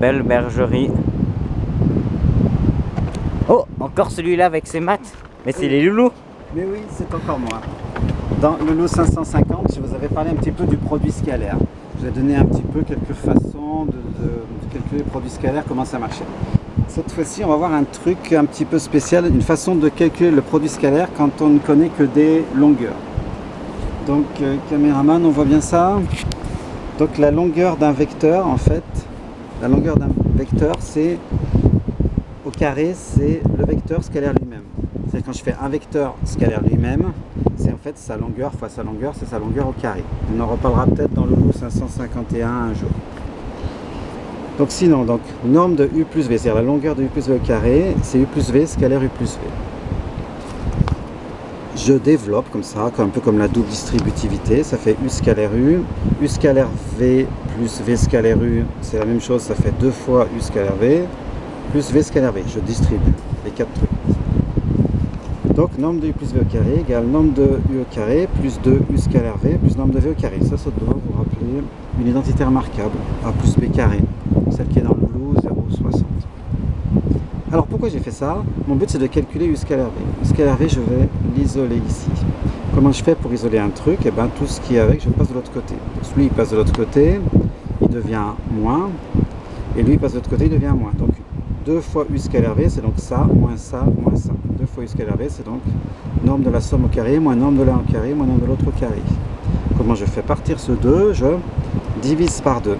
belle bergerie. Oh, encore celui-là avec ses maths. Mais c'est les loulous. Mais oui, c'est encore moi. Dans le lot 550, je vous avais parlé un petit peu du produit scalaire. Je vous ai donné un petit peu quelques façons de calculer le produit scalaire, comment ça marchait. Cette fois-ci, on va voir un truc un petit peu spécial, une façon de calculer le produit scalaire quand on ne connaît que des longueurs. Donc, caméraman, on voit bien ça. Donc, la longueur d'un vecteur, en fait, la longueur d'un vecteur, c'est au carré, c'est le vecteur scalaire lui-même. C'est quand je fais un vecteur scalaire lui-même, c'est en fait sa longueur fois sa longueur, c'est sa longueur au carré. On en reparlera peut-être dans le lot 551 un jour. Donc sinon, norme de U plus V, c'est-à-dire la longueur de U plus V au carré, c'est U plus V scalaire U plus V. Je développe comme ça, un peu comme la double distributivité, ça fait U scalaire U. U scalaire V plus V scalaire U, c'est la même chose, ça fait 2 fois U scalaire V plus V scalaire V. Je distribue les 4 trucs. Donc norme de U plus V au carré égale norme de U au carré plus 2 U scalaire V plus norme de V au carré. Ça doit vous rappeler une identité remarquable, A plus B carré, celle qui est dans le lot 0,60. Alors pourquoi j'ai fait ça? Mon but c'est de calculer U scalaire V. U scalaire V, je vais l'isoler ici. Comment je fais pour isoler un truc? Eh bien tout ce qui est avec, je le passe de l'autre côté. Donc celui il passe de l'autre côté, il devient moins, et lui il passe de l'autre côté, il devient moins. Donc 2 fois U scalaire V, c'est donc ça, moins ça, moins ça. 2 fois U scalaire V, c'est donc norme de la somme au carré, moins norme de l'un au carré, moins norme de l'autre au carré. Comment je fais partir ce 2? Je divise par 2.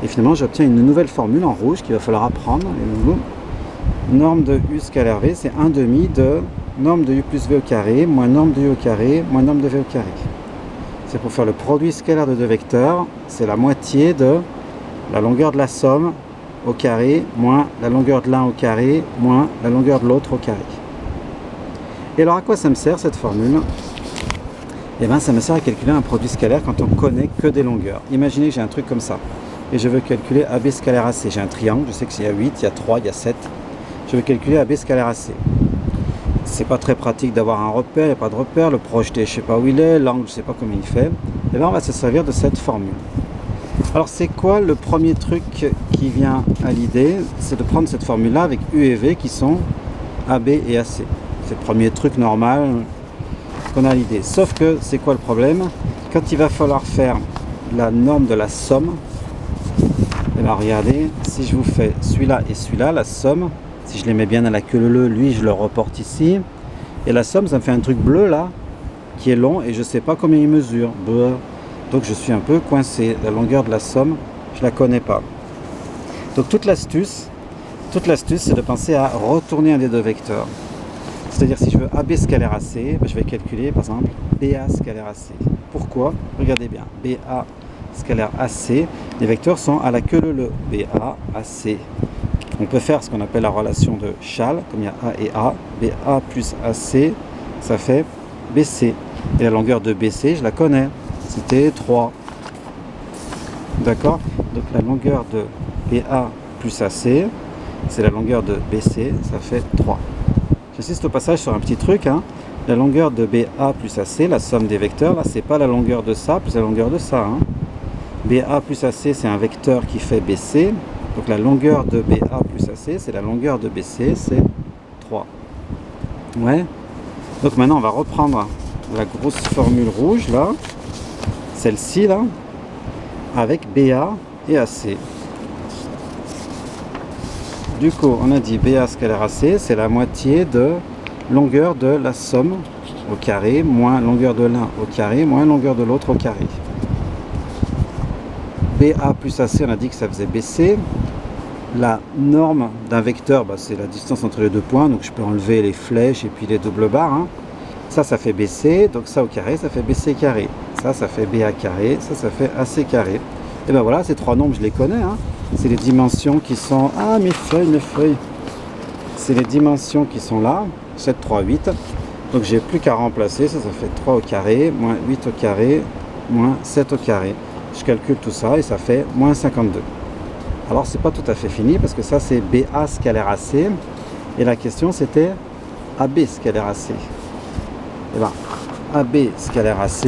Et finalement, j'obtiens une nouvelle formule en rouge qu'il va falloir apprendre. Norme de U scalaire V, c'est 1 demi de norme de U plus V au carré, moins norme de U au carré, moins norme de V au carré. C'est pour faire le produit scalaire de deux vecteurs, c'est la moitié de la longueur de la somme au carré, moins la longueur de l'un au carré, moins la longueur de l'autre au carré. Et alors à quoi ça me sert cette formule? Eh bien ça me sert à calculer un produit scalaire quand on connaît que des longueurs. Imaginez que j'ai un truc comme ça, et je veux calculer AB scalaire AC. J'ai un triangle, je sais qu'il y a 8, il y a 3, il y a 7. Je veux calculer AB scalaire AC. C'est pas très pratique d'avoir un repère, il n'y a pas de repère, le projeté je sais pas où il est, l'angle je sais pas comment il fait. Et bien on va se servir de cette formule. Alors c'est quoi le premier truc qui vient à l'idée? C'est de prendre cette formule-là avec U et V qui sont AB et AC. C'est le premier truc normal qu'on a à l'idée. Sauf que c'est quoi le problème? Quand il va falloir faire la norme de la somme, et bien regardez, si je vous fais celui-là et celui-là, la somme, si je les mets bien à la queue leu, lui je le reporte ici, et la somme ça me fait un truc bleu là, qui est long et je ne sais pas combien il mesure. Bleu. Donc je suis un peu coincé, la longueur de la somme, je ne la connais pas. Donc toute l'astuce c'est de penser à retourner un des deux vecteurs. C'est-à-dire si je veux AB scalaire AC, je vais calculer par exemple BA scalaire AC. Pourquoi? Regardez bien, BA scalaire AC, les vecteurs sont à la queue leu, BA, AC. On peut faire ce qu'on appelle la relation de Schall, comme il y a A et A, BA plus AC, ça fait BC. Et la longueur de BC, je la connais. C'était 3. D'accord? Donc la longueur de BA plus AC, c'est la longueur de BC, ça fait 3. J'insiste au passage sur un petit truc. La longueur de BA plus AC, la somme des vecteurs, là, c'est pas la longueur de ça plus la longueur de ça. BA plus AC, c'est un vecteur qui fait BC. Donc la longueur de BA plus AC, c'est la longueur de BC, c'est 3. Ouais. Donc maintenant, on va reprendre la grosse formule rouge, là. Celle-ci là, avec BA et AC. Du coup, on a dit BA scalaire AC, c'est la moitié de longueur de la somme au carré, moins longueur de l'un au carré, moins longueur de l'autre au carré. BA plus AC, on a dit que ça faisait BC. La norme d'un vecteur, c'est la distance entre les deux points, donc je peux enlever les flèches et puis les doubles barres. Ça fait BC, donc ça au carré, ça fait BC carré. Ça fait BA carré, ça fait AC carré. Et ben voilà, ces trois nombres, je les connais. C'est les dimensions qui sont... Ah, mes feuilles. C'est les dimensions qui sont là, 7, 3, 8. Donc j'ai plus qu'à remplacer, ça fait 3 au carré, moins 8 au carré, moins 7 au carré. Je calcule tout ça et ça fait moins 52. Alors c'est pas tout à fait fini parce que ça c'est BA scalaire AC. Et la question c'était AB scalaire AC. Et ben AB scalaire AC,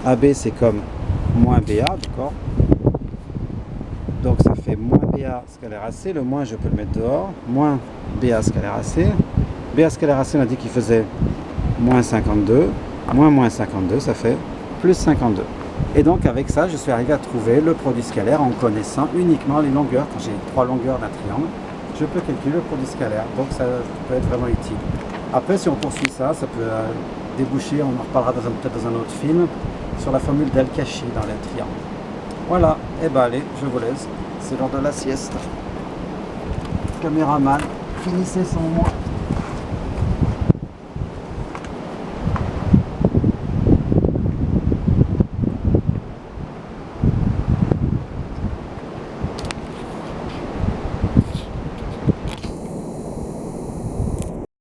AB c'est comme moins BA, d'accord? Donc ça fait fait moins BA scalaire AC. Le moins, je peux le mettre dehors. Moins BA scalaire AC. BA scalaire AC, on a dit qu'il faisait moins 52. Moins 52, ça fait plus 52. Et donc avec ça, je suis arrivé à trouver le produit scalaire en connaissant uniquement les longueurs. Quand j'ai 3 longueurs d'un triangle, je peux calculer le produit scalaire. Donc ça peut être vraiment utile. Après, si on poursuit ça, ça peut déboucher, on en reparlera peut-être dans un autre film, sur la formule d'Al-Kashi dans les triangles. Voilà, et ben allez, je vous laisse. C'est l'heure de la sieste. Caméraman, finissez sans moi.